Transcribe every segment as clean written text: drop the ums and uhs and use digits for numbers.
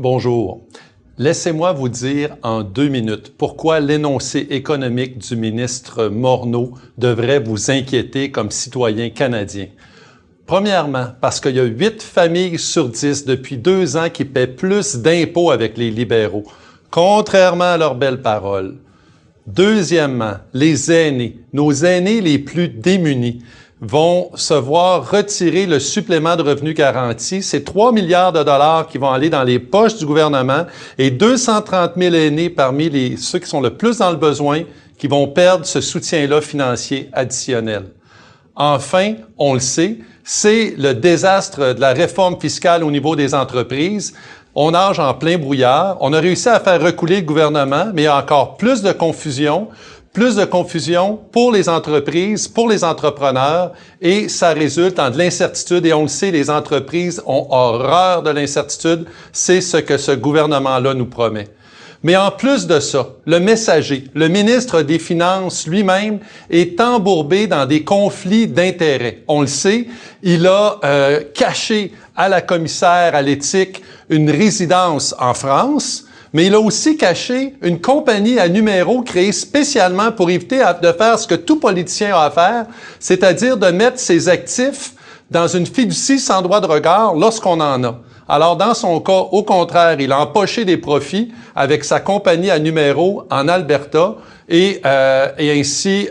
Bonjour. Laissez-moi vous dire en 2 minutes pourquoi l'énoncé économique du ministre Morneau devrait vous inquiéter comme citoyen canadien. Premièrement, parce qu'il y a 8 familles sur 10 depuis 2 ans qui paient plus d'impôts avec les libéraux, contrairement à leurs belles paroles. Deuxièmement, les aînés, nos aînés les plus démunis, vont se voir retirer le supplément de revenu garanti. C'est 3 milliards de dollars qui vont aller dans les poches du gouvernement et 230 000 aînés parmi ceux qui sont le plus dans le besoin qui vont perdre ce soutien-là financier additionnel. Enfin, on le sait, c'est le désastre de la réforme fiscale au niveau des entreprises. On nage en plein brouillard. On a réussi à faire reculer le gouvernement, mais il y a encore plus de confusion pour les entreprises, pour les entrepreneurs, et ça résulte en de l'incertitude. Et on le sait, les entreprises ont horreur de l'incertitude. C'est ce que ce gouvernement-là nous promet. Mais en plus de ça, le messager, le ministre des Finances lui-même, est embourbé dans des conflits d'intérêts. On le sait, il a caché à la commissaire à l'éthique une résidence en France, mais il a aussi caché une compagnie à numéro créée spécialement pour éviter de faire ce que tout politicien a à faire, c'est-à-dire de mettre ses actifs dans une fiducie sans droit de regard lorsqu'on en a. Alors, dans son cas, au contraire, il a empoché des profits avec sa compagnie à numéro en Alberta et ainsi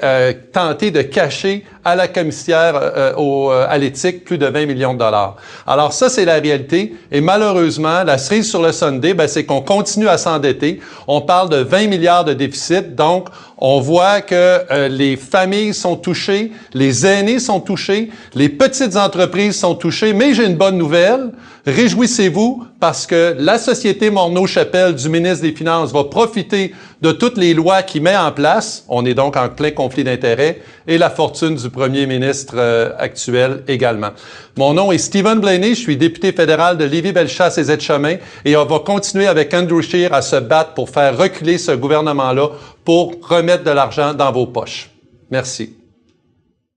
tenté de cacher à la commissaire à l'éthique plus de 20 millions de dollars. Alors ça, c'est la réalité. Et malheureusement, la cerise sur le sundae, c'est qu'on continue à s'endetter. On parle de 20 milliards de déficit. Donc, on voit que les familles sont touchées, les aînés sont touchés, les petites entreprises sont touchées. Mais j'ai une bonne nouvelle. Réjouissez-vous parce que la société Morneau-Chapelle du ministre des Finances va profiter de toutes les lois qu'il met en place. On est donc en plein conflit d'intérêts et la fortune du premier ministre actuel également. Mon nom est Stephen Blaney, je suis député fédéral de Lévis-Bellechasse et Zéchemin et on va continuer avec Andrew Scheer à se battre pour faire reculer ce gouvernement-là pour remettre de l'argent dans vos poches. Merci.